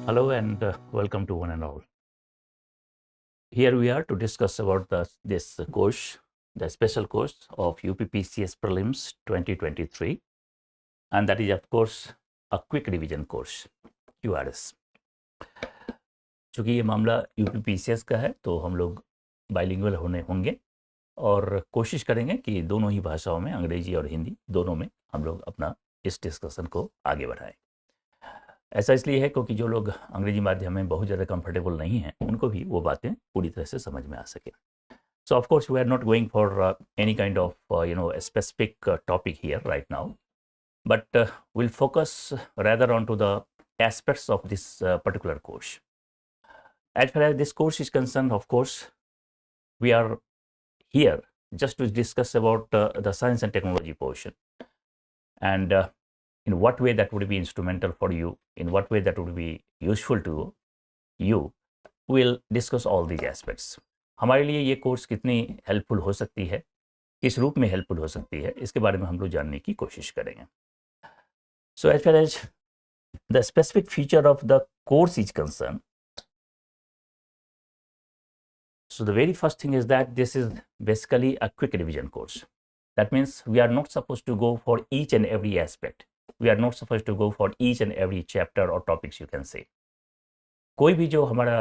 Hello and welcome to one and all. Here we are to discuss about this course, the special course of UPPCS Prelims 2023, and that is of course a quick revision course, QRS. चूँकि ये मामला UPPCS का है तो हम लोग bilingual होंगे और कोशिश करेंगे कि दोनों ही भाषाओं में, अंग्रेजी और हिंदी दोनों में हम लोग अपना इस डिस्कशन को आगे बढ़ाएं। ऐसा इसलिए है क्योंकि जो लोग अंग्रेजी माध्यम में बहुत ज़्यादा कंफर्टेबल नहीं हैं उनको भी वो बातें पूरी तरह से समझ में आ सके। So of course we are not going for any kind of a specific topic here right now, but we'll focus rather onto the aspects of this particular course. As far as this course is concerned, of course, we are here just to discuss about the science and technology portion, and in what way that would be instrumental for you, in what way that would be useful to you, we'll discuss all these aspects. हमारे लिए ये course कितनी helpful हो सकती है, किस रूप में हेल्पफुल हो सकती है, इसके बारे में हम लोग जानने की कोशिश करेंगे. So as far as the specific feature of the course is concerned, so the very first thing is that this is basically a quick revision course. That means we are not supposed to go for each and every aspect. We are not supposed to go for each and every chapter or topics, you can say. कोई भी जो हमारा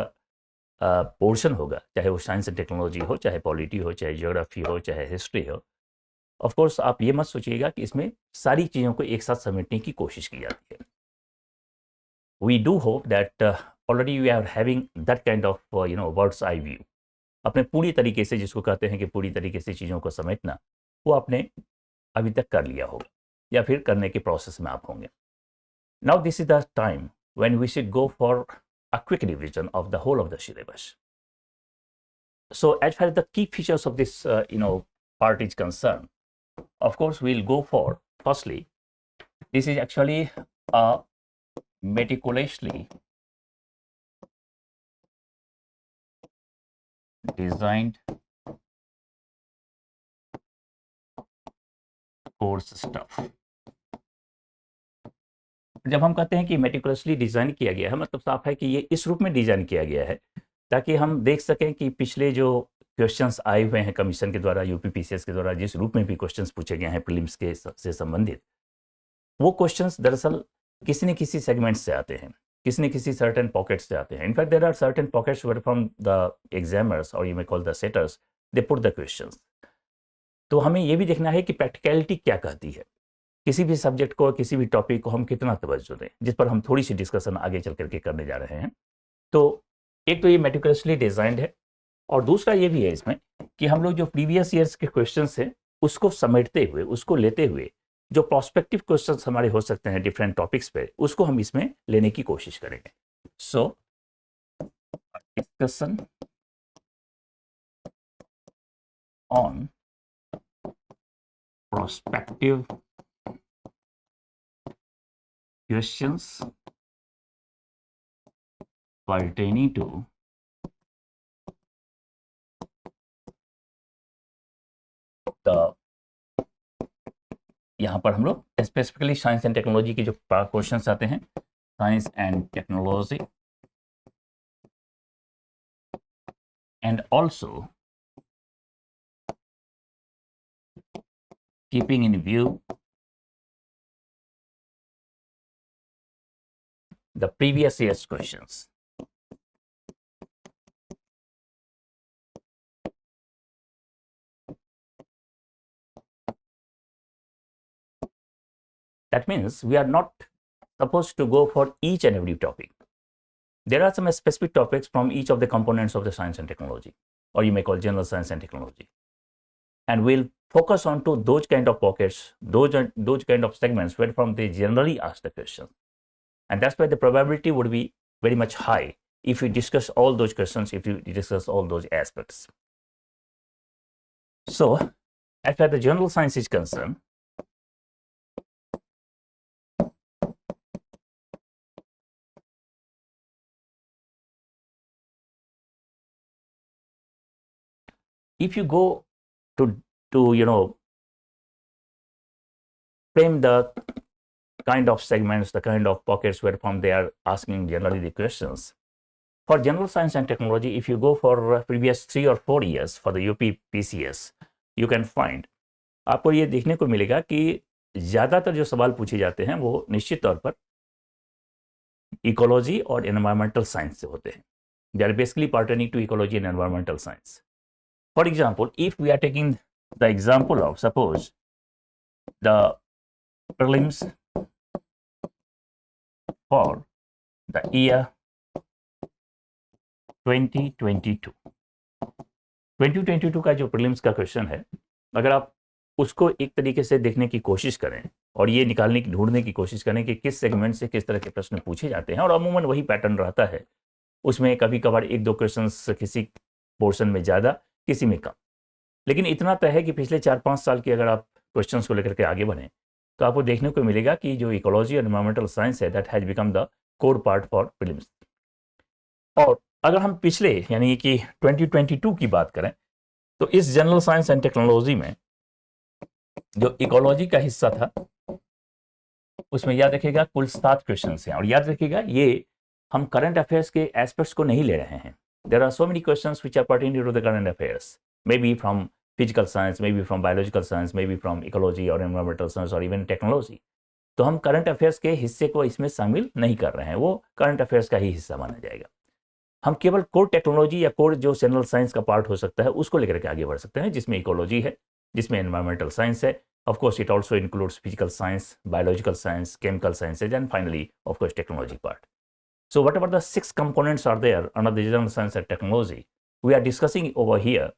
portion होगा, चाहे वो science and technology हो, चाहे polity हो, चाहे ज्योग्राफी हो, चाहे हिस्ट्री हो, ऑफ कोर्स आप ये मत सोचिएगा कि इसमें सारी चीज़ों को एक साथ समेटने की कोशिश की जाती है. We do hope that already we are having that kind of bird's eye view. अपने पूरी तरीके से, जिसको कहते हैं कि पूरी तरीके से चीज़ों को समेटना, वो आपने अभी तक कर लिया होगा या फिर करने के प्रोसेस में आप होंगे. Now this is the time when we should go for a quick revision of the whole of the syllabus. So as far as the key features of this part is concerned, of course we'll go for, firstly, this is actually a meticulously designed course stuff. जब हम कहते हैं कि meticulously design किया गया है, मतलब साफ है कि ये इस रूप में डिज़ाइन किया गया है ताकि हम देख सकें कि पिछले जो क्वेश्चंस आए हुए हैं कमीशन के द्वारा, यूपीपीसीएस के द्वारा, जिस रूप में भी क्वेश्चंस पूछे गए हैं प्रीलिम्स के से संबंधित, वो क्वेश्चंस दरअसल किसी न किसी सेगमेंट से आते हैं, किसी न किसी सर्टेन पॉकेट से आते हैं. In fact there are certain pockets where from the examiners or you may call the setters they put the questions. तो हमें ये भी देखना है कि प्रैक्टिकलिटी क्या कहती है, किसी भी सब्जेक्ट को, किसी भी टॉपिक को हम कितना तवज्जो दें, जिस पर हम थोड़ी सी डिस्कशन आगे चल करके करने जा रहे हैं. तो एक तो ये मेटिकुलसली डिजाइंड है, और दूसरा ये भी है इसमें कि हम लोग जो प्रीवियस ईयर्स के क्वेश्चंस हैं उसको समेटते हुए, उसको लेते हुए, जो प्रोस्पेक्टिव क्वेश्चंस हमारे हो सकते हैं डिफरेंट टॉपिक्स पे, उसको हम इसमें लेने की कोशिश करेंगे. So discussion on prospective questions pertaining to the, यहां पर हम लोग स्पेसिफिकली साइंस एंड टेक्नोलॉजी के जो क्वेश्चंस आते हैं, science and technology, and also keeping in view the previous year's questions. That means we are not supposed to go for each and every topic. There are some specific topics from each of the components of the science and technology, or you may call general science and technology. And we'll focus on to those kind of pockets, those kind of segments where from they generally ask the questions. And that's why the probability would be very much high if we discuss all those questions, if you discuss all those aspects. So, as far as the general science is concerned, if you go to frame the kind of segments, the kind of pockets where from they are asking generally the questions. For general science and technology, if you go for previous 3 or 4 years for the UP PCS, you can find, आपको ये देखने को मिलेगा कि ज़्यादातर जो सवाल पूछे जाते हैं वो निश्चित तौर पर इकोलॉजी और एनवायरमेंटल साइंस से होते हैं. They are basically pertaining to ecology and environmental science. For example, if we are taking the example of, suppose, the prelims for the year 2022. 2022 का जो प्रीलिम्स का क्वेश्चन है, अगर आप उसको एक तरीके से देखने की कोशिश करें और ये निकालने की ढूंढने की कोशिश करें कि किस सेगमेंट से किस तरह के प्रश्न पूछे जाते हैं, और अमूमन वही पैटर्न रहता है. उसमें कभी कभार 1-2 क्वेश्चंस किसी पोर्शन में ज़्यादा, किसी में कम, लेकिन इतना तय है कि पिछले 4-5 साल के अगर आप क्वेश्चंस को लेकर के आगे बढ़ें तो आपको देखने को मिलेगा कि जो इकोलॉजी और एनवायरमेंटल साइंस है, that has become the core part for prelims. और अगर हम पिछले यानी कि 2022 की बात करें तो इस जनरल साइंस एंड टेक्नोलॉजी में जो इकोलॉजी का हिस्सा था उसमें याद रखिएगा कुल 7 क्वेश्चन हैं. और याद रखिएगा ये हम करंट अफेयर्स के एस्पेक्ट्स को नहीं ले रहे हैं. There are so many questions which are pertaining to the current affairs, may be from physical science, may be from biological science, may be from ecology और एनवायरमेंटल साइंस और even technology. तो हम current affairs के हिस्से को इसमें शामिल नहीं कर रहे हैं, वो करंट अफेयर्स का ही हिस्सा माना जाएगा. हम केवल कोर टेक्नोलॉजी या कोर जो जनरल साइंस का पार्ट हो सकता है उसको लेकर के आगे बढ़ सकते हैं, जिसमें इकोलॉजी है, जिसमें एनवायरमेंटल साइंस है. Of course, it also includes physical science, biological science, chemical sciences, and finally, of course, technology part. So whatever the 6 components are there under the general science and technology, we are discussing over here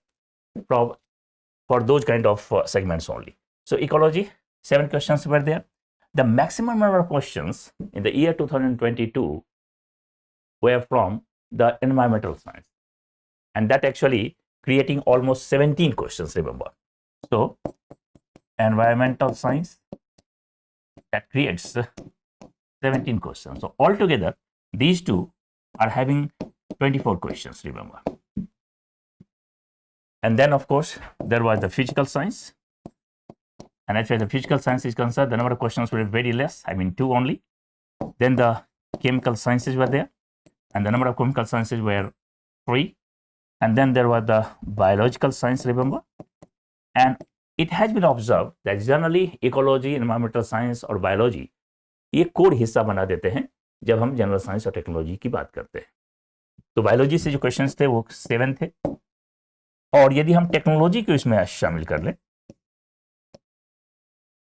for those kind of segments only. So ecology, 7 questions were there. The maximum number of questions in the year 2022 were from the environmental science. And that actually creating almost 17 questions, remember. So environmental science, that creates 17 questions. So altogether, these two are having 24 questions, remember. And then, of course, there was the physical science. And as far as the physical science is concerned, the number of questions were very less, I mean 2 only. Then the chemical sciences were there, and the number of chemical sciences were 3. And then there was the biological science, remember. And it has been observed that generally ecology, environmental science और biology ये core हिस्सा बना देते हैं जब हम general science और technology की बात करते हैं. तो बायोलॉजी से जो क्वेश्चंस थे वो 7 थे, और यदि हम टेक्नोलॉजी को इसमें शामिल कर लें,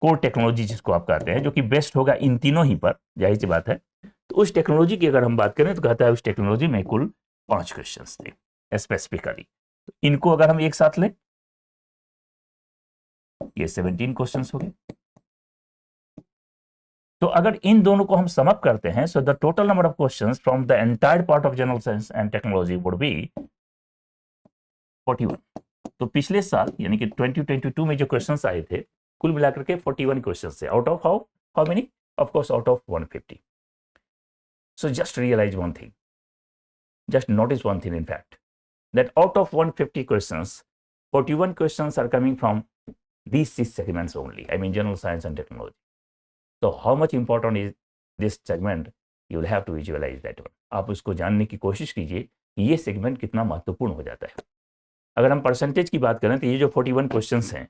कोर टेक्नोलॉजी जिसको आप कहते हैं, जो कि बेस्ट होगा इन तीनों ही पर, जाहिर सी बात है, तो उस टेक्नोलॉजी की अगर हम बात करें तो कहता है उस टेक्नोलॉजी में कुल 5 क्वेश्चंस थे स्पेसिफिकली. तो इनको अगर हम एक साथ लें, ये 17 क्वेश्चंस हो गए. तो अगर इन दोनों को हम सम अप करते हैं, so the total number of questions from the entire part of general science and technology would be 41. तो पिछले साल यानी कि 2022 में जो क्वेश्चंस आए थे कुल मिलाकर के 41 क्वेश्चंस थे. Out of how many? Of course out of 150. So just realise one thing, just notice one thing in fact, that out of 150 questions 41 questions are coming from these 6 segments only, I mean general science and technology. So how much important is this segment? You will have to visualize that one. आप उसको जानने की कोशिश कीजिए कि ये segment कितना महत्वपूर्ण हो जाता है. अगर हम परसेंटेज की बात करें तो ये जो 41 क्वेश्चंस हैं,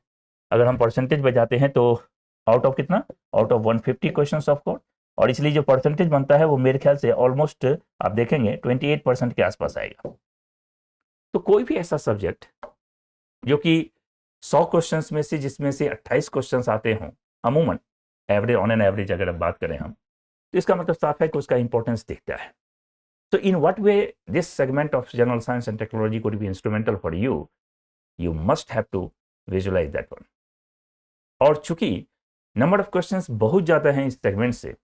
अगर हम परसेंटेज बजाते हैं तो आउट ऑफ कितना? Out of 150 questions of course, और इसलिए जो परसेंटेज बनता है वो मेरे ख्याल से ऑलमोस्ट आप देखेंगे 28% के आसपास आएगा. तो कोई भी ऐसा सब्जेक्ट जो कि 100 क्वेश्चंस में से जिसमें से 28 क्वेश्चंस आते हों अमूमन, एवरेज ऑन एन एवरेज अगर बात करें हम, तो इसका मतलब साफ है कि उसका इंपॉर्टेंस दिखता है. तो in what way this segment of general science and technology could be instrumental for you, you must have to visualise that one. और चूंकि नंबर ऑफ क्वेश्चंस बहुत ज़्यादा हैं इस सेगमेंट से,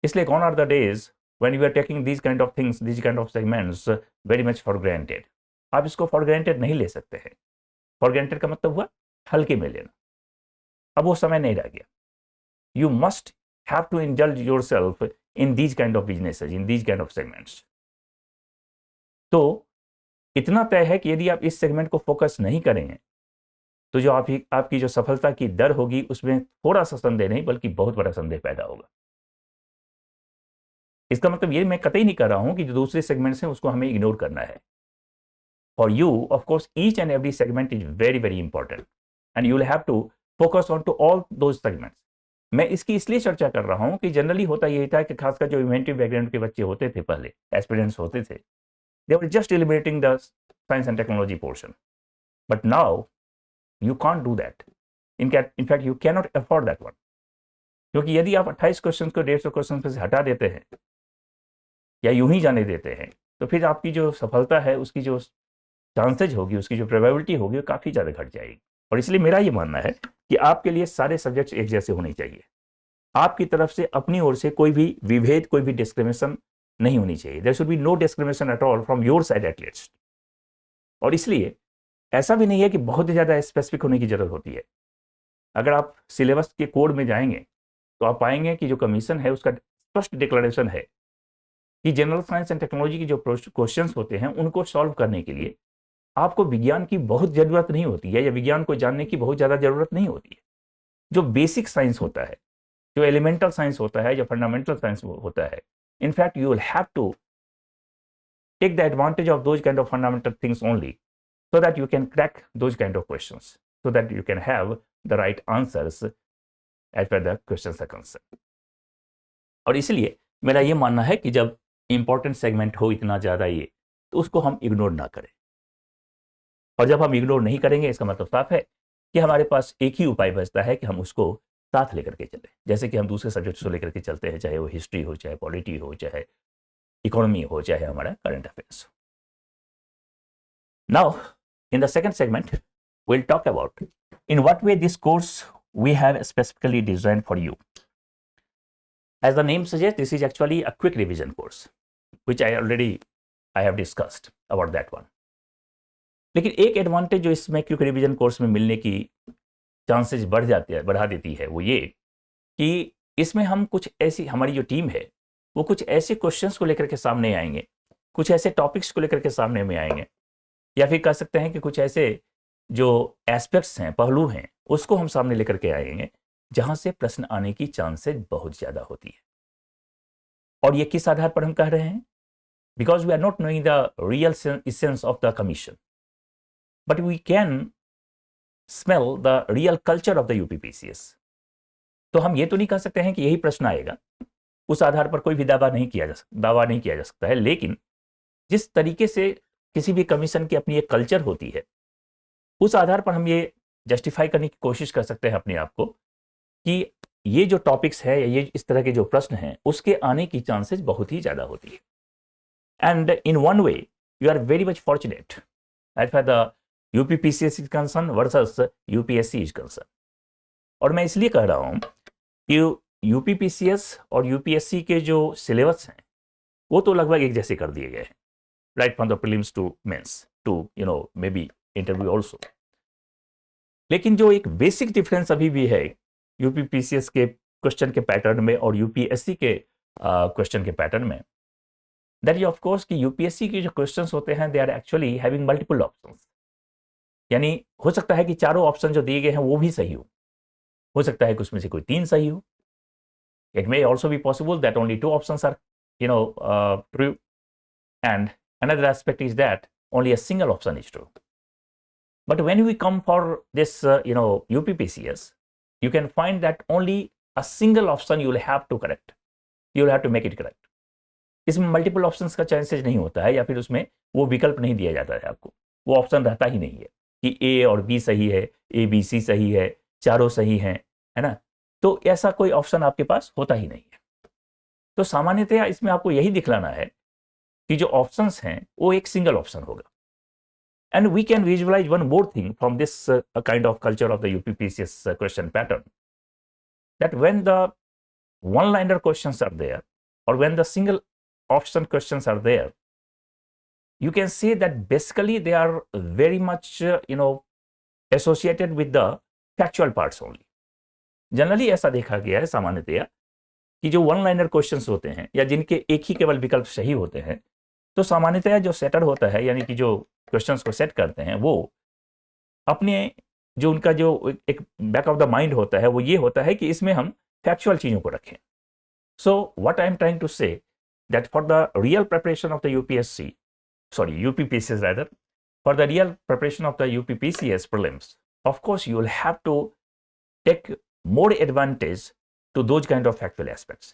इसलिए gone are the days when you are taking these kind of things, these kind of segments very much for granted. आप इसको फॉर ग्रांटेड नहीं ले सकते हैं. फॉर ग्रांटेड का मतलब हुआ हल्के में लेना. अब वो समय नहीं रह गया. You must have to indulge yourself in these kind of businesses, in these kind of segments. तो इतना तय है कि यदि आप इस सेगमेंट को फोकस नहीं करेंगे तो जो आपकी जो सफलता की दर होगी उसमें थोड़ा सा संदेह नहीं बल्कि बहुत बड़ा संदेह पैदा होगा। इसका मतलब ये मैं कतई नहीं कर रहा हूं कि जो दूसरे सेगमेंट्स हैं उसको हमें इग्नोर करना है। For you of course each and every segment is very very important and you will have to focus on to all those segments. मैं इसकी इसलिए चर्चा कर रहा हूं कि जनरली होता यही था कि खासकर जो इन्वेंटिव बैकग्राउंड के बच्चे होते थे, पहले एस्पिरेंट्स होते थे, they were just eliminating the science and technology portion, but now you can't do that. In fact, you cannot afford that one. क्योंकि यदि आप 28 क्वेश्चन को 150 क्वेश्चन से हटा देते हैं या यूं ही जाने देते हैं, तो फिर आपकी जो सफलता है उसकी जो चांसेज होगी, उसकी जो प्रोबेबिलिटी होगी वो काफ़ी ज़्यादा घट जाएगी। और इसलिए मेरा ये मानना है कि आपके लिए सारे सब्जेक्ट्स एक जैसे होने चाहिए। आपकी तरफ से अपनी ओर से कोई भी विभेद, कोई भी डिस्क्रिमिनेशन नहीं होनी चाहिए। There should be no discrimination at all from your side at least. और इसलिए ऐसा भी नहीं है कि बहुत ज़्यादा स्पेसिफिक होने की जरूरत होती है। अगर आप सिलेबस के कोड में जाएंगे तो आप पाएंगे कि जो कमीशन है उसका स्पष्ट डिक्लेरेशन है कि जनरल साइंस एंड टेक्नोलॉजी की जो क्वेश्चंस होते हैं उनको सॉल्व करने के लिए आपको विज्ञान की बहुत ज़रूरत नहीं होती है या विज्ञान को जानने की बहुत ज़्यादा ज़रूरत नहीं होती है। जो बेसिक साइंस होता है, जो एलिमेंटल साइंस होता है, जो फंडामेंटल साइंस होता है, in fact you will have to take the advantage of those kind of fundamental things only so that you can crack those kind of questions, so that you can have the right answers as per the questions are concerned. और इसलिए मेरा ये मानना है कि जब important segment हो इतना ज़्यादा ये, तो उसको हम इग्नोर ना करें। और जब हम इग्नोर नहीं करेंगे इसका मतलब साफ है कि हमारे पास एक ही उपाय बचता है कि हम उसको साथ लेकर के चलें, जैसे कि हम दूसरे सब्जेक्ट्स को लेकर के चलते हैं, चाहे वो हिस्ट्री हो, चाहे पॉलिटी हो, चाहे इकोनॉमी हो, चाहे हमारा करंट अफेयर्स हो। Now, in the second segment, we'll talk about in what way this course we have specifically designed for you. As the name suggests, this is actually a quick revision course, which I have discussed about that one. लेकिन एक advantage जो इसमें quick revision course में मिलने की chances बढ़ा देती है वो ये कि इसमें हम कुछ ऐसी, हमारी जो टीम है वो कुछ ऐसे क्वेश्चंस को लेकर के सामने आएंगे, कुछ ऐसे टॉपिक्स को लेकर के सामने में आएंगे, या फिर कह सकते हैं कि कुछ ऐसे जो एस्पेक्ट्स हैं, पहलू हैं, उसको हम सामने लेकर के आएंगे जहां से प्रश्न आने की चांसेस बहुत ज़्यादा होती है। और ये किस आधार पर हम कह रहे हैं? Because we are not knowing the real essence of the commission, but we can smell the real culture of the UPPCS. तो हम ये तो नहीं कह सकते हैं कि यही प्रश्न आएगा, उस आधार पर कोई भी दावा नहीं किया जा सकता है। लेकिन जिस तरीके से किसी भी कमीशन की अपनी एक कल्चर होती है, उस आधार पर हम ये जस्टिफाई करने की कोशिश कर सकते हैं अपने आप को कि ये जो टॉपिक्स है या ये इस तरह के जो प्रश्न हैं उसके आने की चांसेस बहुत ही ज़्यादा होती है। And in one way you are very much fortunate as far the UPPCS is concern versus UPSC is concern. और मैं इसलिए कह रहा हूँ कि यूपीपीसीएस और यूपीएससी के जो सिलेबस हैं वो तो लगभग एक जैसे कर दिए गए हैं, right from the prelims to mains to maybe interview also. लेकिन जो एक बेसिक डिफरेंस अभी भी है यूपीपीसीएस के क्वेश्चन के पैटर्न में और यूपीएससी के क्वेश्चन के पैटर्न में, दैट इज ऑफ कोर्स कि यूपीएससी के जो क्वेश्चंस होते हैं they are actually having multiple options. यानी हो सकता है कि चारों ऑप्शन जो दिए गए हैं वो भी सही हो सकता है कि उसमें से कोई 3 सही हो। It may also be possible that only 2 options are true, and another aspect is that only a single option is true. But when we come for this UPPCS, you can find that only a single option you will have to correct. You will have to make it correct. इसमें multiple options का chances नहीं होता है, या फिर उसमें वो विकल्प नहीं दिया जाता है आपको, वो ऑप्शन रहता ही नहीं है कि ए और बी सही है, ए बी सी सही है, चारों सही हैं, है ना। तो ऐसा कोई ऑप्शन आपके पास होता ही नहीं है। तो सामान्यतया इसमें आपको यही दिखलाना है कि जो ऑप्शंस हैं वो एक सिंगल ऑप्शन होगा। And we can visualise one more thing from this kind of culture of the UPPCS question pattern, that when the one liner questions are there or when the single option questions are there, you can say that basically they are very much associated with the factual parts only. Generally ऐसा देखा गया है सामान्यतया कि जो one liner questions होते हैं या जिनके एक ही केवल विकल्प सही होते हैं, तो सामान्यतया जो सेटर होता है, यानी कि जो क्वेश्चंस को सेट करते हैं, वो अपने जो उनका जो एक बैक ऑफ द माइंड होता है वो ये होता है कि इसमें हम फैक्चुअल चीज़ों को रखें. So what I am trying to say that for the real preparation of the UPSC, sorry, UPPCS rather, for the real preparation of the UPPCS prelims, of course you will have to take more advantage to those kind of factual aspects.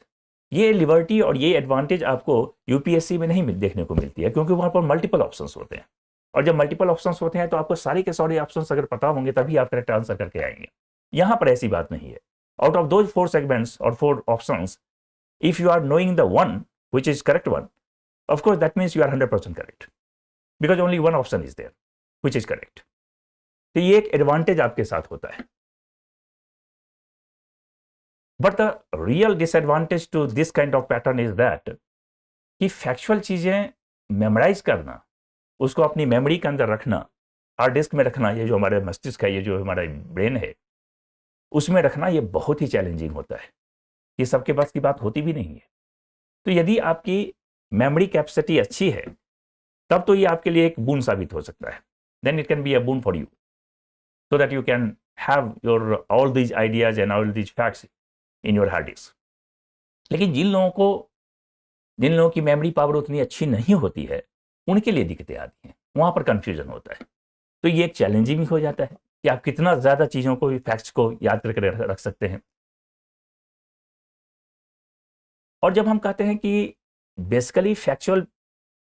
ये liberty और ये advantage आपको UPSC में नहीं देखने को मिलती है, क्योंकि वहां पर मल्टीपल ऑप्शंस होते हैं, और जब मल्टीपल ऑप्शंस होते हैं तो आपको सारे के सारे ऑप्शंस अगर पता होंगे तभी आप करेक्ट आंसर करके आएंगे. यहां पर ऐसी बात नहीं है. आउट ऑफ दोज 4 सेगमेंट्स और 4 options, if you are knowing the one which is correct one, of course that means you are 100% correct, because only one option is there which is correct. तो ये एक advantage आपके साथ होता है. But the real disadvantage to this kind of pattern is that कि factual चीजें memorise करना, उसको अपनी मेमोरी के अंदर रखना, हार्ड डिस्क में रखना, ये जो हमारे मस्तिष्क है, ये जो हमारा ब्रेन है, उसमें रखना, ये बहुत ही चैलेंजिंग होता है. ये सबके पास की बात होती भी नहीं है. तो यदि आपकी मेमोरी कैपेसिटी अच्छी है तब तो ये आपके लिए एक बून साबित हो सकता है. Then it can be a boon for you, so that you can have your all these ideas and all these facts in your hard disk. लेकिन जिन लोगों की मेमोरी पावर उतनी अच्छी नहीं होती है, उनके लिए दिक्कतें आती हैं, वहां पर कंफ्यूजन होता है. तो ये एक चैलेंजिंग हो जाता है कि आप कितना ज्यादा चीजों को, फैक्ट्स को याद करके रख सकते हैं. और जब हम कहते हैं कि बेसिकली फैक्चुअल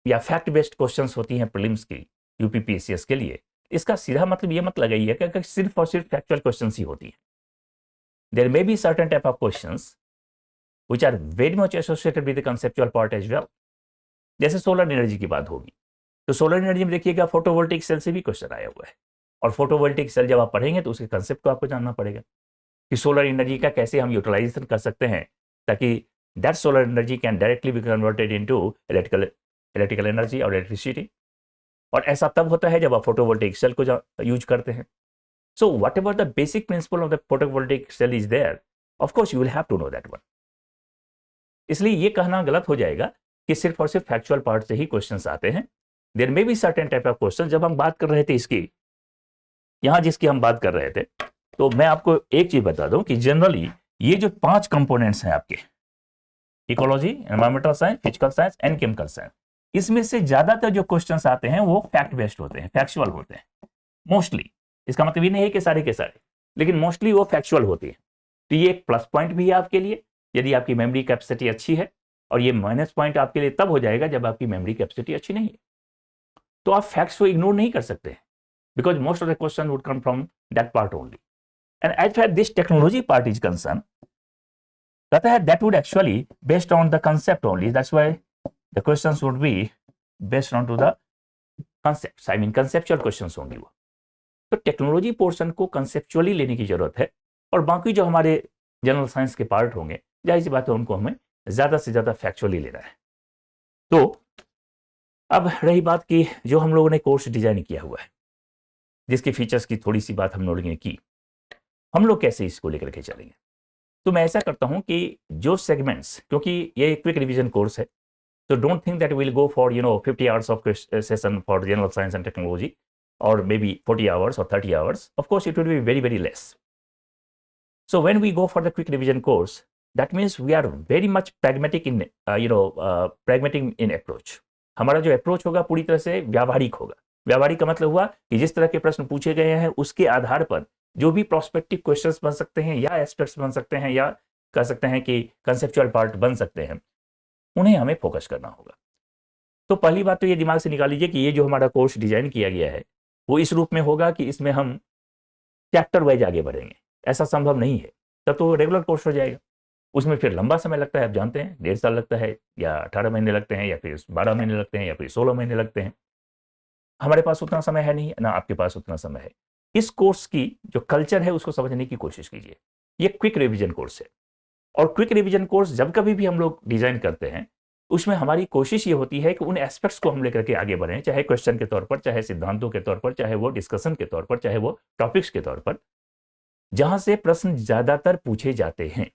या फैक्ट बेस्ड क्वेश्चंस होती हैं प्रीलिम्स की यूपीपीसीएस के लिए, इसका सीधा मतलब ये मत लगाइए कि सिर्फ और सिर्फ फैक्चुअल क्वेश्चंस ही होती हैं. There may be certain type of questions which are very much associated with the conceptual part as well. जैसे सोलर एनर्जी की बात होगी तो सोलर एनर्जी में देखिएगा फोटोवोल्टिक सेल से भी क्वेश्चन आया हुआ है, और फोटोवोल्टिक सेल जब आप पढ़ेंगे तो उसके कंसेप्ट को आपको जानना पड़ेगा कि सोलर एनर्जी का कैसे हम यूटिलाइजेशन कर सकते हैं, ताकि that solar energy can directly be converted into electrical energy or electricity. और ऐसा तब होता है जब आप फोटोवोल्टिक सेल को यूज करते हैं. So whatever the basic principle of the photovoltaic cell is there, of course you will have to know that one. इसलिए ये कहना गलत हो जाएगा कि सिर्फ और सिर्फ फैक्चुअल पार्ट से ही क्वेश्चंस आते हैं. There may be certain type of question. जब हम बात कर रहे थे इसकी, यहां जिसकी हम बात कर रहे थे, तो मैं आपको एक चीज बता दूं कि जनरली ये जो 5 कंपोनेंट्स हैं आपके, ecology, environmental science, physical science and chemical science, इसमें से ज्यादातर जो क्वेश्चंस आते हैं वो फैक्ट बेस्ड होते हैं, फैक्चुअल होते हैं मोस्टली. इसका मतलब ये नहीं है कि सारे के सारे, लेकिन मोस्टली वो फैक्चुअल होती है. तो ये एक प्लस पॉइंट भी है आपके लिए यदि आपकी मेमोरी कैपेसिटी अच्छी है, और ये माइनस पॉइंट आपके लिए तब हो जाएगा जब आपकी मेमोरी कैपेसिटी अच्छी नहीं है. तो आप फैक्ट्स को इग्नोर नहीं कर सकते, because most of the question would come from that part only. And as far this technology part is concern, that would actually based on the concept only. That's why the questions would be based on to the concepts. I mean conceptual questions only. तो technology portion को conceptually लेने की जरूरत है, और बाकी जो हमारे जनरल साइंस के पार्ट होंगे, जाहिर सी बात है उनको हमें ज्यादा से ज्यादा फैक्चुअली लेना है. तो अब रही बात की जो हम लोगों ने कोर्स डिजाइन किया हुआ है, जिसके फीचर्स की थोड़ी सी बात हम लोगों ने की, हम लोग कैसे इसको लेकर के चलेंगे. तो मैं ऐसा करता हूं कि जो सेगमेंट्स, क्योंकि ये क्विक रिवीजन कोर्स है, तो don't think that will go for 50 hours of session for general science and technology, और मे बी 40 आवर्स और 30 hours. Of course it will be very very less. So when we go for the quick revision course, that means we are very much pragmatic in pragmatic in approach. हमारा जो approach होगा पूरी तरह से व्यावहारिक होगा. व्यावहारिक का मतलब हुआ कि जिस तरह के प्रश्न पूछे गए हैं उसके आधार पर जो भी प्रोस्पेक्टिव क्वेश्चंस बन सकते हैं, या एस्पेक्ट्स बन सकते हैं, या कह सकते हैं कि कंसेप्चुअल पार्ट बन सकते हैं, उन्हें हमें फोकस करना होगा. तो पहली बात तो ये दिमाग से निकाल लीजिए कि ये जो हमारा कोर्स डिजाइन किया गया है वो इस रूप में होगा कि इसमें हम चैप्टर वाइज आगे बढ़ेंगे. ऐसा संभव नहीं है, तब तो रेगुलर कोर्स हो जाएगा. उसमें फिर लंबा समय लगता है, आप जानते हैं, 1.5 साल लगता है, या 18 महीने लगते हैं, या फिर 12 महीने लगते हैं, या फिर 16 महीने लगते हैं. हमारे पास उतना समय है नहीं ना, आपके पास उतना समय है. इस कोर्स की जो कल्चर है उसको समझने की कोशिश कीजिए. ये क्विक रिवीजन कोर्स है, और क्विक रिवीजन कोर्स जब कभी भी हम लोग डिजाइन करते हैं, उसमें हमारी कोशिश ये होती है कि उन एस्पेक्ट्स को हम लेकर के आगे बढ़ें, चाहे क्वेश्चन के तौर पर, चाहे सिद्धांतों के तौर पर, चाहे वो डिस्कशन के तौर पर, चाहे वो टॉपिक्स के तौर पर, जहां से प्रश्न ज्यादातर पूछे जाते हैं.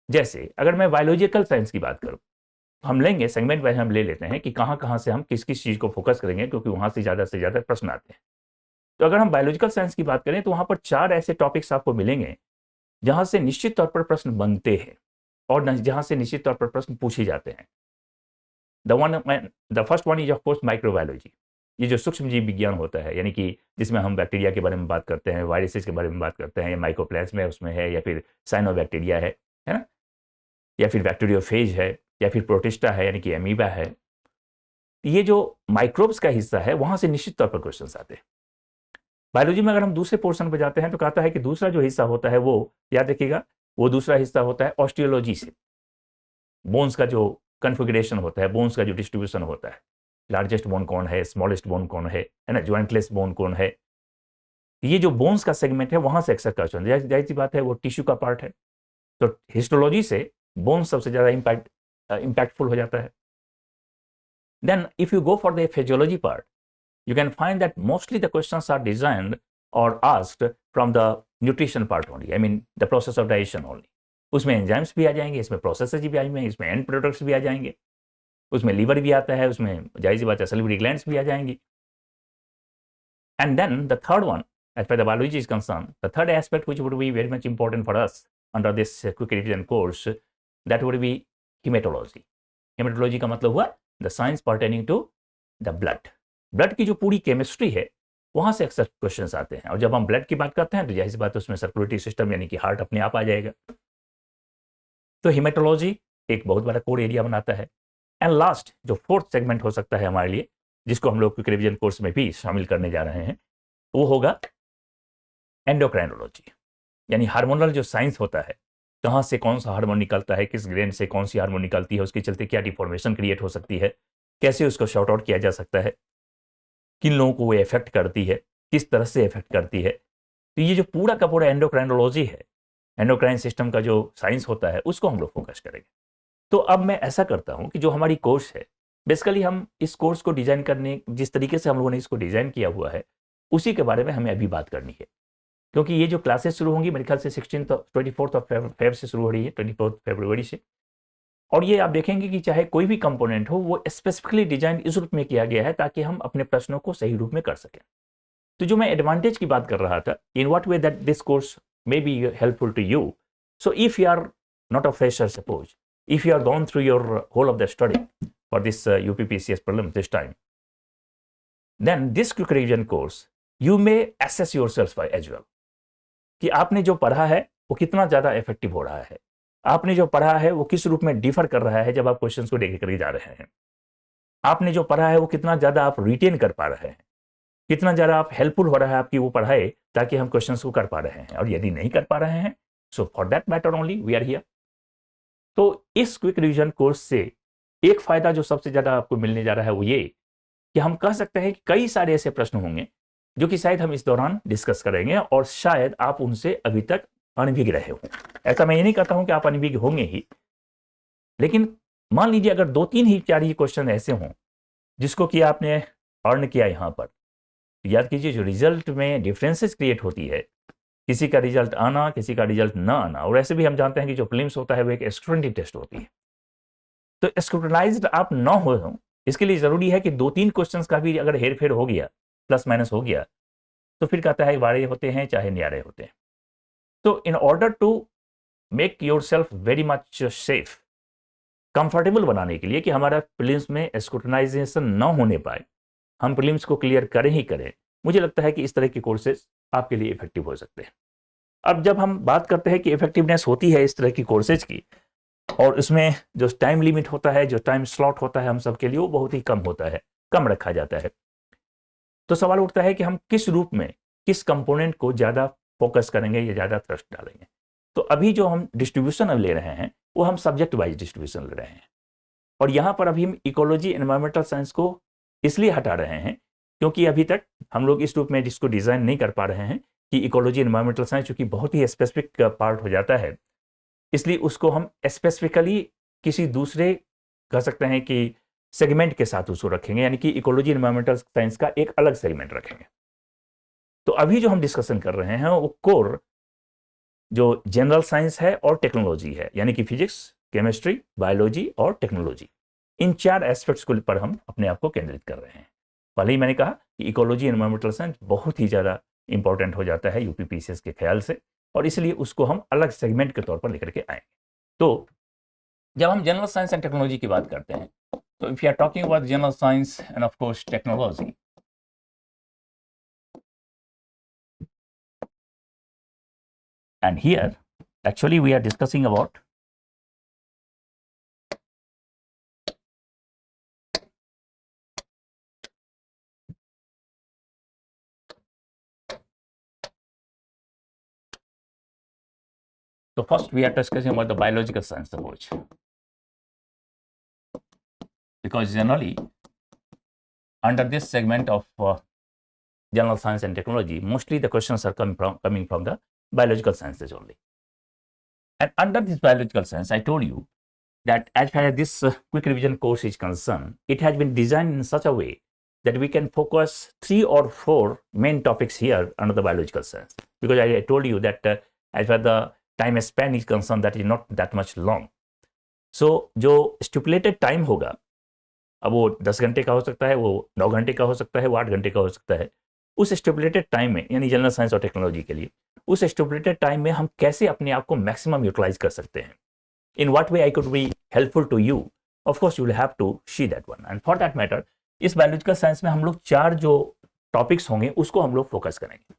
जैसे अगर मैं बायोलॉजिकल साइंस की बात करूं, हम लेंगे सेगमेंट वाइज, हम ले लेते हैं कि कहां कहां से हम किस किस चीज को फोकस करेंगे, क्योंकि वहां से ज्यादा प्रश्न आते हैं. तो अगर हम बायोलॉजिकल साइंस की बात करें तो वहां पर 4 ऐसे टॉपिक्स आपको मिलेंगे जहां से निश्चित तौर पर प्रश्न बनते हैं और जहां से निश्चित तौर पर प्रश्न पूछे जाते हैं। The first one is of course microbiology. ये जो सूक्ष्म जीव विज्ञान होता है, यानी कि जिसमें हम बैक्टीरिया के बारे में बात करते हैं, वायरसेस के बारे में बात करते हैं, या माइक्रोप्लाज्मा उसमें है, या फिर साइनोबैक्टीरिया है ना, या फिर बैक्टीरियोफेज है, या फिर प्रोटिस्टा है यानी कि अमीबा है। ये जो माइक्रोब्स का हिस्सा है वहां से निश्चित तौर पर क्वेश्चन आते हैं। बायोलॉजी में अगर हम दूसरे पोर्शन पर जाते हैं तो कहता है कि दूसरा जो हिस्सा होता है वो याद रखिएगा, वो दूसरा हिस्सा होता है ऑस्टियोलॉजी से। बोन्स का जो कन्फिगरेशन होता है, बोन्स का जो डिस्ट्रीब्यूशन होता है, लार्जेस्ट बोन कौन है, स्मॉलेस्ट बोन कौन है ना, ज्वाइंटलेस बोन कौन है, ये जो बोन्स का सेगमेंट है वहां से अक्सर क्वेश्चन, जाहिर सी बात है वो टिश्यू का पार्ट है, तो हिस्टोलॉजी से बोन्स सबसे ज्यादा इंपैक्टफुल हो जाता है। Then if you go for the physiology part, you can find that mostly the questions are designed or asked from the nutrition part only, I mean the process of digestion only. उसमें enzymes भी आ जाएंगे, इसमें processes भी आ जाएंगे, इसमें and products भी आ जाएंगे, उसमें लीवर भी आता है, उसमें जाहिर सी बात है सैलिवरी ग्लैंड्स भी आ जाएंगी। And then the third one, as far as the biology is concerned, the third aspect which would be very much important for us under this quick revision course, that would be hematology. Hematology का मतलब हुआ the science pertaining to the blood. Blood की जो पूरी chemistry है वहां से अक्सर क्वेश्चंस आते हैं, और जब हम ब्लड की बात करते हैं तो जाहिर सी बात है उसमें सर्कुलेटरी सिस्टम यानी कि हार्ट अपने आप आ जाएगा। तो हिमेटोलॉजी एक बहुत बड़ा कोर एरिया बनाता है। एंड लास्ट जो फोर्थ सेगमेंट हो सकता है हमारे लिए, जिसको हम लोग क्विक रिवीजन कोर्स में भी शामिल करने जा रहे हैं, वो होगा एंडोक्राइनोलॉजी, यानी हार्मोनल जो साइंस होता है, कहाँ से कौन सा हार्मोन निकलता है, किस ग्लैंड से कौन सी हार्मोन निकलती है, उसके चलते क्या डिफॉर्मेशन क्रिएट हो सकती है, कैसे उसको शॉर्ट आउट किया जा सकता है, किन लोगों को वो इफेक्ट करती है, किस तरह से इफेक्ट करती है। तो ये जो पूरा का पूरा एंडोक्राइनोलॉजी है, एंडोक्राइन सिस्टम का जो साइंस होता है, उसको हम लोग फोकस करेंगे। तो अब मैं ऐसा करता हूं कि जो हमारी कोर्स है, बेसिकली हम इस कोर्स को डिजाइन करने, जिस तरीके से हम लोगों ने इसको डिजाइन किया हुआ है, उसी के बारे में हमें अभी बात करनी है। क्योंकि ये जो क्लासेस शुरू होंगी मेरे ख्याल से 24 फेब से शुरू हो रही है, 24 फरवरी से, और ये आप देखेंगे कि चाहे कोई भी कंपोनेंट हो वो स्पेसिफिकली डिजाइन इस रूप में किया गया है ताकि हम अपने प्रश्नों को सही रूप में कर सकें। तो जो मैं एडवांटेज की बात कर रहा था, in what way that this course may be helpful to you, so if you are not a fresher, suppose if you are gone through your whole of the study for this UPPCS prelim this time, then this quick revision course you may assess yourself by as well, कि आपने जो पढ़ा है वो कितना ज्यादा effective हो रहा है, आपने जो पढ़ा है वो किस रूप में डिफर कर रहा है जब आप क्वेश्चंस को देख कर जा रहे हैं, आपने जो पढ़ा है वो कितना ज्यादा आप रिटेन कर पा रहे हैं, कितना ज्यादा आप हेल्पफुल हो रहा है आपकी वो पढ़ाई ताकि हम क्वेश्चंस को कर पा रहे हैं। और यदि नहीं कर पा रहे हैं, so for that matter only we are here. तो इस क्विक रिवीजन कोर्स से एक फायदा जो सबसे ज्यादा आपको मिलने जा रहा है वो ये कि हम कह सकते हैं कि कई सारे ऐसे प्रश्न होंगे जो कि शायद हम इस दौरान डिस्कस करेंगे और शायद आप उनसे अभी तक अनभिज्ञ रहे हो। ऐसा मैं ये नहीं कहता हूं कि आप अनभिज्ञ होंगे ही, लेकिन मान लीजिए अगर 2-3 ही 4 ही क्वेश्चन ऐसे हों जिसको कि आपने अर्न किया यहां पर, याद कीजिए जो रिजल्ट में डिफरेंसेस क्रिएट होती है, किसी का रिजल्ट आना, किसी का रिजल्ट ना आना, और ऐसे भी हम जानते हैं कि जो प्रीलिम्स होता है वो एक स्क्रूटिनी टेस्ट होती है। तो स्क्रूटनाइज्ड आप ना हो, इसके लिए जरूरी है कि 2-3 क्वेश्चंस का भी अगर हेर फेर हो गया, प्लस माइनस हो गया, तो फिर कहता है वारे होते हैं चाहे न्यारे होते हैं। तो in order to make yourself very much safe, comfortable बनाने के लिए कि हमारा प्रीलिम्स में स्क्रूटनाइजेशन ना होने पाए, हम प्रीलिम्स को क्लियर करें ही करें, मुझे लगता है कि इस तरह के कोर्सेज आपके लिए इफेक्टिव हो सकते हैं। अब जब हम बात करते हैं कि इफेक्टिवनेस होती है इस तरह की कोर्सेज की, और इसमें जो टाइम लिमिट होता है, जो टाइम स्लॉट होता है हम सब के लिए, वो बहुत ही कम होता है, कम रखा जाता है। तो सवाल उठता है कि हम किस रूप में किस कंपोनेंट को ज़्यादा फोकस करेंगे या ज़्यादा थ्रस्ट डालेंगे। तो अभी जो हम डिस्ट्रीब्यूशन अब ले रहे हैं वो हम सब्जेक्ट वाइज डिस्ट्रीब्यूशन ले रहे हैं, और यहाँ पर अभी हम इकोलॉजी एनवायरमेंटल साइंस को इसलिए हटा रहे हैं क्योंकि अभी तक हम लोग इस रूप में जिसको डिज़ाइन नहीं कर पा रहे हैं कि इकोलॉजी एनवायरमेंटल साइंस चूंकि बहुत ही स्पेसिफिक पार्ट हो जाता है, इसलिए उसको हम स्पेसिफिकली किसी दूसरे कह सकते हैं कि सेगमेंट के साथ उसको रखेंगे, यानी कि इकोलॉजी एनवायरमेंटल साइंस का एक अलग सेगमेंट रखेंगे। तो अभी जो हम डिस्कशन कर रहे हैं वो कोर जो जनरल साइंस है और टेक्नोलॉजी है, यानी कि फिजिक्स, केमिस्ट्री, बायोलॉजी और टेक्नोलॉजी, इन 4 एस्पेक्ट्स को पर हम अपने आप को केंद्रित कर रहे हैं। पहले ही मैंने कहा कि इकोलॉजी एनवायरमेंटल साइंस बहुत ही ज़्यादा इंपॉर्टेंट हो जाता है यूपीपीसीएस के ख्याल से, और इसलिए उसको हम अलग सेगमेंट के तौर पर लेकर के आएंगे। तो जब हम जनरल साइंस एंड टेक्नोलॉजी की बात करते हैं, तो if you are talking about general science and of course technology, and here actually we are discussing about so first we are discussing about the biological science approach, because generally under this segment of general science and technology, mostly the questions are coming from the biological sciences only. And under this biological science, I told you that as far as this quick revision course is concerned, it has been designed in such a way that we can focus 3 or 4 main topics here under the biological science, because I told you that as far as the time span is concerned, that is not that much long. So जो stipulated time होगा, अब वो 10 घंटे का हो सकता है, वो 9 घंटे का हो सकता है, वो 8 घंटे का हो सकता है। उस स्टिपुलेटेड टाइम में, यानी जनरल साइंस और टेक्नोलॉजी के लिए, उस स्टिपुलेटेड टाइम में हम कैसे अपने आप को मैक्सिमम यूटिलाइज कर सकते हैं, in what way I could be helpful to you, of course you will have to see that one. And for that matter इस बायोलॉजिकल साइंस में हम लोग 4 जो टॉपिक्स होंगे उसको हम लोग फोकस करेंगे,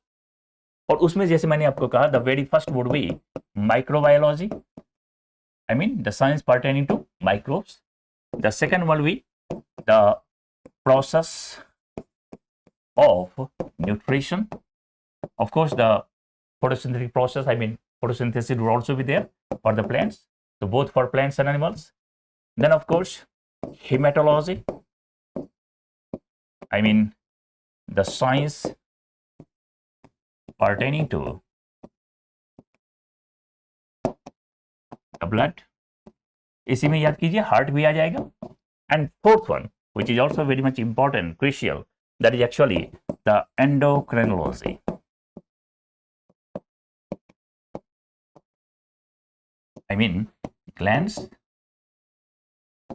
और उसमें जैसे मैंने आपको कहा, the very first would be microbiology, I mean the science pertaining to microbes. The second would be the process of nutrition, of course the photosynthetic process, I mean photosynthesis will also be there for the plants, so both for plants and animals. Then of course hematology, I mean the science pertaining to the blood, इसी में याद कीजिए heart भी आ जाएगा। And fourth one, which is also very much important, crucial, that is actually the endocrinology. I mean glands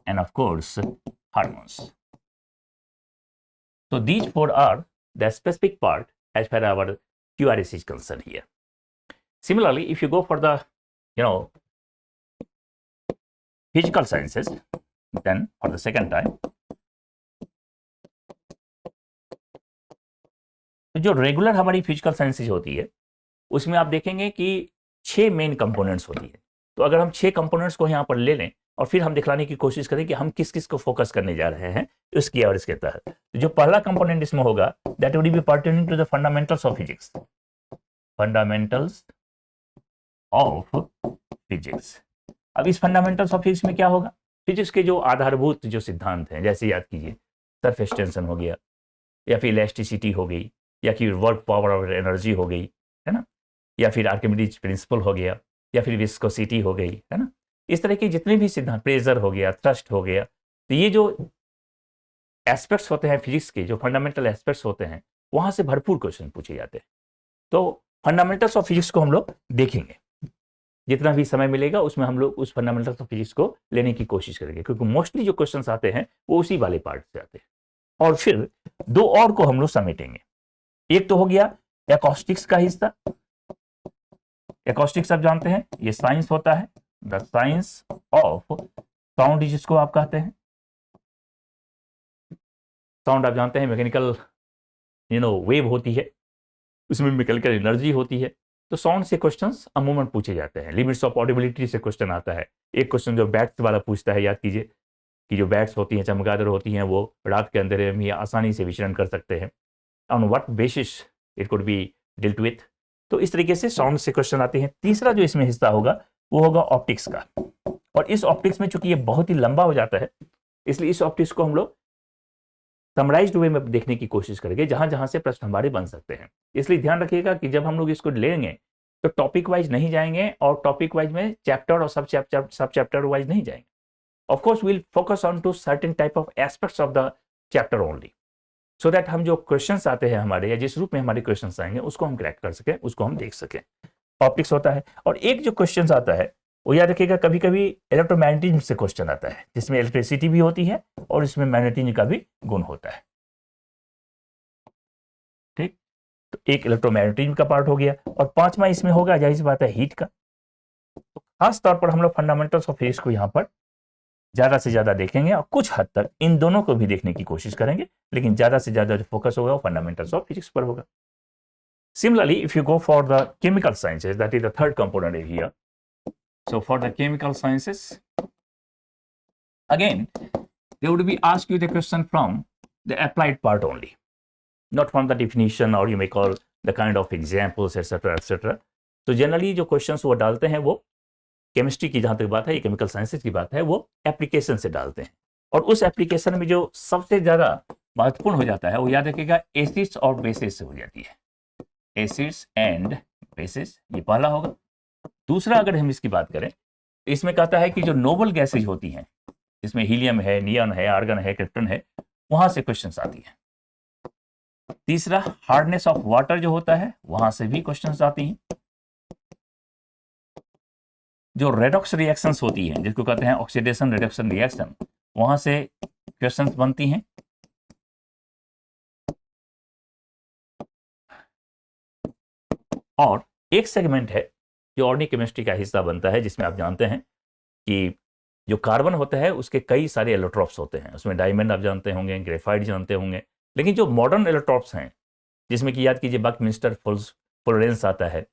and of course hormones. So these 4 are the specific part as far as our QRS is concerned here. Similarly, if you go for the physical sciences, then for the second time, तो जो regular हमारी physical sciences होती है उसमें आप देखेंगे कि 6 main components होती है। तो अगर हम 6 कंपोनेंट्स को यहाँ पर ले लें और फिर हम दिखलाने की कोशिश करें कि हम किस किस को फोकस करने जा रहे हैं उसकी और इसके तहत, तो जो पहला कंपोनेंट इसमें होगा, that would be pertaining to the fundamentals of physics. Fundamentals of physics. अब इस फंडामेंटल्स ऑफ फिजिक्स में क्या होगा, फिजिक्स के जो आधारभूत जो सिद्धांत हैं, जैसे याद कीजिए सरफेस टेंशन हो गया, या फिर इलास्टिसिटी हो गई, या फिर वर्क पावर और एनर्जी हो गई, है ना, या फिर आर्किमिडीज प्रिंसिपल हो गया, या फिर विस्कोसिटी हो गई, है ना, इस तरह के जितने भी सिद्धांत, प्रेशर हो गया, थ्रस्ट हो गया, तो ये जो एस्पेक्ट्स होते हैं फिजिक्स के, जो फंडामेंटल एस्पेक्ट्स होते हैं, वहाँ से भरपूर क्वेश्चन पूछे जाते हैं। तो फंडामेंटल्स ऑफ फिजिक्स को हम लोग देखेंगे, जितना भी समय मिलेगा उसमें हम लोग उस फंडामेंटल्स ऑफ फिजिक्स को लेने की कोशिश करेंगे, क्योंकि मोस्टली जो क्वेश्चंस आते हैं वो उसी वाले पार्ट से आते हैं। और फिर 2 और को हम लोग समेटेंगे। एक तो हो गया एकॉस्टिक्स का हिस्सा। एकॉस्टिक्स आप जानते हैं ये साइंस होता है, द साइंस ऑफ साउंड जिसको आप कहते हैं। साउंड आप जानते हैं मैकेनिकल वेव होती है, उसमें मैकेनिकल एनर्जी होती है। तो साउंड से क्वेश्चंस अमूमन पूछे जाते हैं। लिमिट्स ऑफ ऑडिबिलिटी से क्वेश्चन आता है। एक क्वेश्चन जो बैट्स वाला पूछता है, याद कीजिए कि जो बैट्स होती हैं, चमगादड़ होती हैं, वो रात के अंधेरे में आसानी से विचरण कर सकते हैं। On what basis it could be dealt with. तो इस तरीके से साउंड से क्वेश्चन आते हैं। तीसरा जो इसमें हिस्सा होगा वो होगा ऑप्टिक्स का, और इस ऑप्टिक्स में चूंकि ये बहुत ही लंबा हो जाता है, इसलिए इस ऑप्टिक्स को हम लोग समराइज्ड वे में देखने की कोशिश करेंगे, जहां जहां से प्रश्न हमारे बन सकते हैं। इसलिए ध्यान रखिएगा कि जब हम लोग इसको लेंगे तो टॉपिक वाइज नहीं जाएंगे, और टॉपिक वाइज में चैप्टर और सब चैप्टर वाइज नहीं जाएंगे। Of course we will focus on to certain type of aspects of the chapter only, so that हम जो क्वेश्चंस आते हैं हमारे, या जिस रूप में हमारे क्वेश्चंस आएंगे उसको हम क्रैक कर सकें, उसको हम देख सकें। ऑप्टिक्स होता है। और एक जो क्वेश्चंस आता है वो याद रखिएगा, कभी कभी इलेक्ट्रोमैग्नेटिज्म से क्वेश्चन आता है, जिसमें इलेक्ट्रिसिटी भी होती है और इसमें मैग्नेटिज्म का भी गुण होता है। एक इलेक्ट्रोमैग्नेटिज्म का पार्ट हो गया, और पांचवा इसमें होगा जाहिर सी बात है हीट का। तो खास तौर पर हम लोग फंडामेंटल्स ऑफ फिजिक्स को यहाँ पर ज्यादा से ज्यादा देखेंगे और कुछ हद तक इन दोनों को भी देखने की कोशिश करेंगे, लेकिन ज्यादा से ज्यादा जो फोकस होगा वो फंडामेंटल्स ऑफ फिजिक्स पर होगा। Similarly, if you go for the chemical sciences, that is the third component here. So for the chemical sciences, again, they would be ask you the question from the applied part only, not from the definition, or you may call the kind of examples, etc., etc. तो generally जो questions वो डालते हैं वो chemistry की जहां तक बात है, ये केमिकल साइंसेज की बात है, वो एप्लीकेशन से डालते हैं। और उस एप्लीकेशन में जो सबसे ज्यादा महत्वपूर्ण हो जाता है वो याद रखिएगा एसिड्स और बेसिस से हो जाती है। एसिड्स एंड बेसिस, ये पहला होगा। दूसरा अगर हम इसकी बात करें तो इसमें कहता है कि जो नोबल गैसेज होती हैं, इसमें हीलियम है, नियॉन है, आर्गन है, क्रिप्टन है, वहां से क्वेश्चंस आती हैं। तीसरा हार्डनेस ऑफ वाटर जो होता है, वहां से भी क्वेश्चंस आती हैं। जो रेडॉक्स रिएक्शंस होती हैं, जिसको कहते हैं ऑक्सीडेशन रिडक्शन रिएक्शन, वहां से क्वेश्चंस बनती हैं। और एक सेगमेंट है जो ऑर्गेनिक केमिस्ट्री का हिस्सा बनता है, जिसमें आप जानते हैं कि जो कार्बन होता है उसके कई सारे एलोट्रॉप्स होते हैं। उसमें डायमंड आप जानते होंगे, ग्रेफाइट जानते होंगे, लेकिन जो मॉडर्न एलोट्रॉप्स हैं, जिसमें कि याद कीजिए बकमिंस्टर फ्लोरेंस आता है,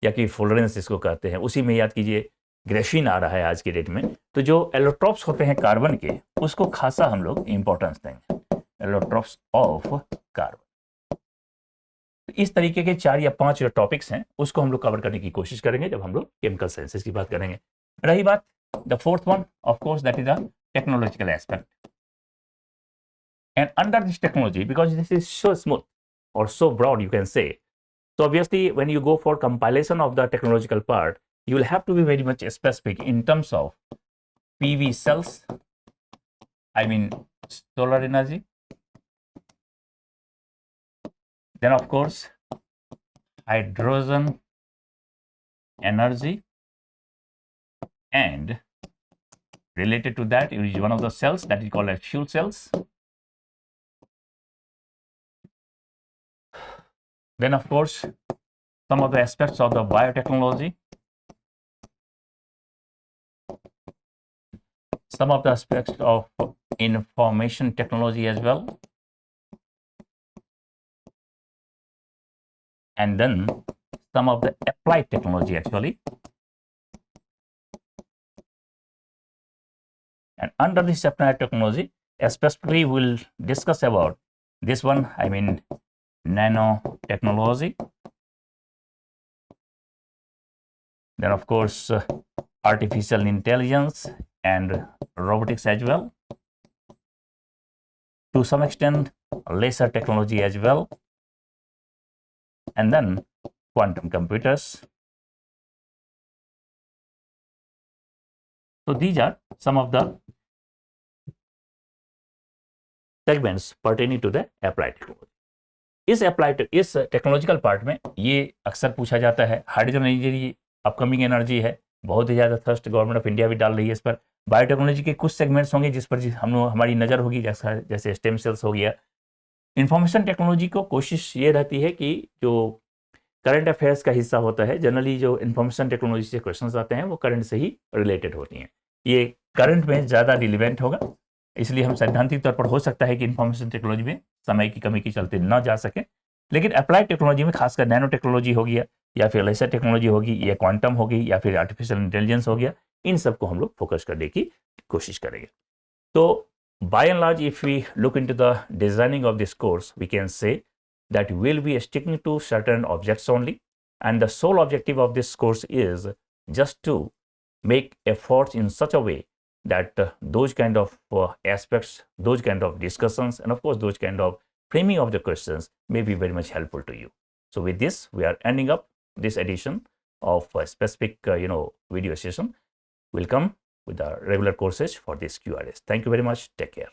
या कि फ्लोरेंस इसको कहते हैं, उसी में याद कीजिए ग्रेफिन आ रहा है आज के डेट में। तो जो एलोट्रॉप्स होते हैं कार्बन के, उसको खासा हम लोग इंपॉर्टेंस देंगे, एलोट्रॉप्स ऑफ कार्बन। इस तरीके के 4 या 5 जो टॉपिक्स हैं उसको हम लोग कवर करने की कोशिश करेंगे जब हम लोग केमिकल साइंसेस की बात करेंगे। रही बात the fourth one, of course that is the technological aspect. And under this technology, because this is so smooth or so broad you can say, so obviously when you go for compilation of the technological part, you will have to be very much specific in terms of PV cells, I mean solar energy, then of course hydrogen energy, and related to that is one of the cells that is called as fuel cells. Then of course some of the aspects of the biotechnology, some of the aspects of information technology as well, and then some of the applied technology actually. And under this applied technology, especially we'll discuss about this one, I mean nanotechnology, then of course artificial intelligence and robotics as well, to some extent laser technology as well, and then quantum computers. So these are some of the segments pertaining to the applied technology. इस technological part में ये अक्सर पूछा जाता है। Hydrogen energy upcoming energy है, बहुत ही ज़्यादा थ्रस्ट गवर्नमेंट ऑफ इंडिया भी डाल रही है इस पर। बायोटेक्नोलॉजी के कुछ सेगमेंट्स होंगे जिस पर हमारी नज़र होगी, जैसे स्टेम सेल्स हो गया। इंफॉर्मेशन टेक्नोलॉजी को कोशिश ये रहती है कि जो करंट अफेयर्स का हिस्सा होता है, जनरली जो इंफॉर्मेशन टेक्नोलॉजी से क्वेश्चंस आते हैं वो करंट से ही रिलेटेड होती हैं। ये करंट में ज़्यादा रिलेवेंट होगा, इसलिए हम सैद्धांतिक तौर पर हो सकता है कि इंफॉर्मेशन टेक्नोलॉजी में समय की कमी के चलते ना जा सके, लेकिन अप्लाइड टेक्नोलॉजी में खासकर नैनो टेक्नोलॉजी हो गया, या फिर लेसर टेक्नोलॉजी होगी, या क्वांटम होगी, या फिर आर्टिफिशियल इंटेलिजेंस हो गया, इन सबको हम लोग फोकस करने की कोशिश करेंगे। तो by and large, if we look into the designing of this course, we can say that we'll be sticking to certain objects only, and the sole objective of this course is just to make efforts in such a way that those kind of aspects, those kind of discussions, and of course those kind of framing of the questions may be very much helpful to you. So with this, we are ending up this edition of a specific video session. We'll come with the regular courses for this QRS. Thank you very much. Take care.